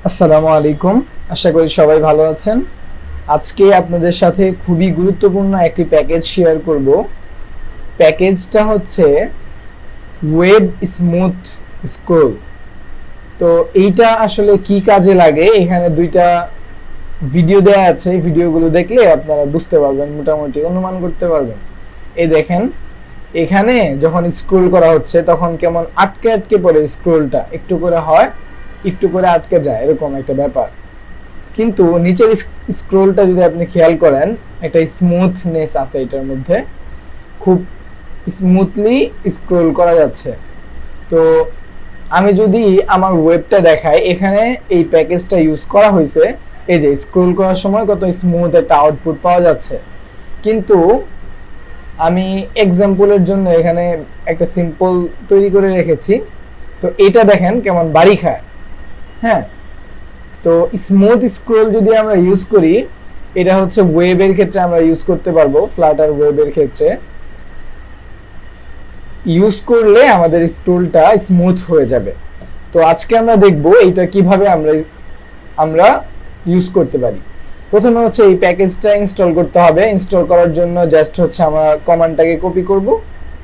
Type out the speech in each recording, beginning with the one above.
আসসালামু আলাইকুম। আশা করি সবাই ভালো আছেন। আজকে আপনাদের সাথে খুবই গুরুত্বপূর্ণ একটি প্যাকেজ শেয়ার করব। প্যাকেজটা হচ্ছে ওয়েব স্মুথ স্ক্রোল। তো এইটা আসলে কি কাজে লাগে, এখানে দুইটা ভিডিও দেয়া আছে। ভিডিওগুলো দেখলে আপনারা বুঝতে পারবেন, মোটামুটি অনুমান করতে পারবেন। এই দেখেন, এখানে যখন স্ক্রোল করা হচ্ছে তখন কেমন আটকে আটকে পড়ে, স্ক্রোলটা একটু করে হয়, একটু করে আটকে যায়, এরকম একটা ব্যাপার। কিন্তু নিচের স্ক্রোলটা যদি আপনি খেয়াল করেন, একটা স্মুথনেস আছে এটার মধ্যে, খুব স্মুথলি স্ক্রোল করা যাচ্ছে। তো আমি যদি আমার ওয়েবটা দেখাই, এখানে এই প্যাকেজটা ইউজ করা হয়েছে। এই যে স্ক্রোল করার সময় কত স্মুথ একটা আউটপুট পাওয়া যাচ্ছে। কিন্তু আমি এক্সাম্পলের জন্য এখানে একটা সিম্পল তৈরি করে রেখেছি। তো এটা দেখেন কেমন বাড়ি খায়। হ্যাঁ, তো স্মুথ স্ক্রোল যদি আমরা ইউজ করি, এটা হচ্ছে ওয়েবের ক্ষেত্রে আমরা ইউজ করতে পারবো। ফ্লাটার ওয়েবের ক্ষেত্রে ইউজ করলে আমাদের স্ক্রোলটা স্মুথ হয়ে যাবে। তো আজকে আমরা দেখব এটা কিভাবে আমরা ইউজ করতে পারি। প্রথমে হচ্ছে এই প্যাকেজটা ইনস্টল করতে হবে। ইনস্টল করার জন্য জাস্ট হচ্ছে আমরা কমান্ডটাকে কপি করব।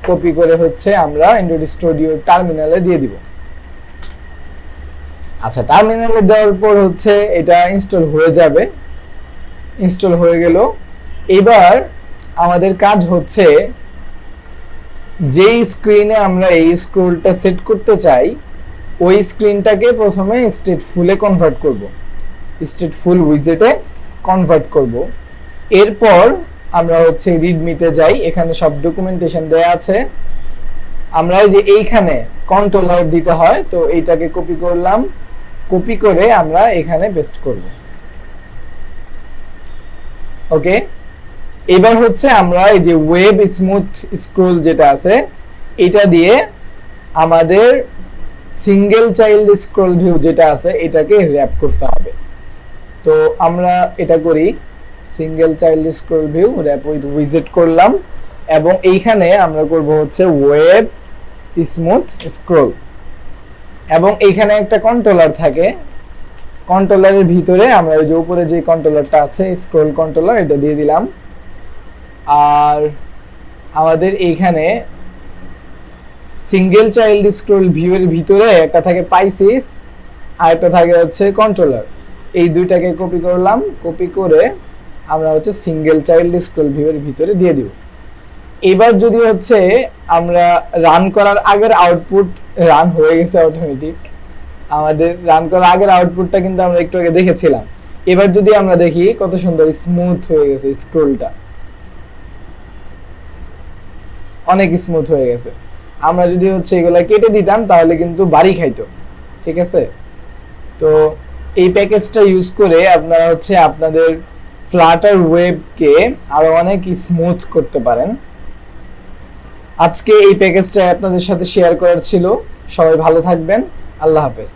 কপি করে হচ্ছে আমরা অ্যান্ড্রয়েড স্টুডিও টার্মিনালে দিয়ে দিব। আচ্ছা, টার্মিনালে দেওয়ার পর হচ্ছে এটা ইনস্টল হয়ে যাবে। ইনস্টল হয়ে গেল। এবার আমাদের কাজ হচ্ছে, যেই স্ক্রিনে আমরা এই স্ক্রোলটা সেট করতে চাই, ওই স্ক্রিনটাকে প্রথমে স্টেটফুলে কনভার্ট করব, স্টেটফুল উইজেটে কনভার্ট করব। এরপর আমরা হচ্ছে রিডমিতে যাই, এখানে সব ডকুমেন্টেশন দেয়া আছে। আমরা যে এইখানে কন্ট্রোলার দিতে হয়, তো এইটাকে কপি করলাম। কপি করে আমরা এখানে পেস্ট করব। ওকে, এবার হচ্ছে আমরা এই যে ওয়েব স্মুথ স্ক্রোল যেটা আছে, এটা দিয়ে আমাদের সিঙ্গেল চাইল্ড স্ক্রোল ভিউ যেটা আছে এটাকে র‍্যাপ করতে হবে। তো আমরা এটা করি, single child scroll view wrap with উইজেট করলাম, এবং এইখানে আমরা করব হচ্ছে ওয়েব স্মুথ স্ক্রোল। এবং এইখানে একটা কন্ট্রোলার থাকে, কন্ট্রোলারের ভিতরে আমরা ওই যে উপরে যে কন্ট্রোলারটা আছে স্ক্রোল কন্ট্রোলার, এটা দিয়ে দিলাম। আর আমাদের এইখানে সিঙ্গেল চাইল্ড স্ক্রোল ভিউ এর ভিতরে একটা থাকে পাইসিস, আর একটা থাকে হচ্ছে কন্ট্রোলার। এই দুইটাকে কপি করলাম। কপি করে আমরা হচ্ছে সিঙ্গেল চাইল্ড স্ক্রোল ভিউ এর ভিতরে দিয়ে দিব। এবার যদি হচ্ছে আমরা রান করার আগের আউটপুট, রান হয়ে গেছে অটোমেটিক, আমাদের রান করার আগের আউটপুটটা কিন্তু আমরা একটু আগে দেখেছিলাম। এবার যদি আমরা দেখি কত সুন্দর স্মুথ হয়ে গেছে স্ক্রোলটা, অনেক স্মুথ হয়ে গেছে। আমরা যদি হচ্ছে এগুলা কেটে দিতাম তাহলে কিন্তু বাড়ি খাইতো। ঠিক আছে, তো এই প্যাকেজটা ইউজ করে আপনারা হচ্ছে আপনাদের ফ্লাটার ওয়েবকে আরো অনেক স্মুথ করতে পারেন। আজকে এই প্যাকেজটা আপনাদের সাথে শেয়ার করার ছিল। সবাই ভালো থাকবেন। আল্লাহ হাফেজ।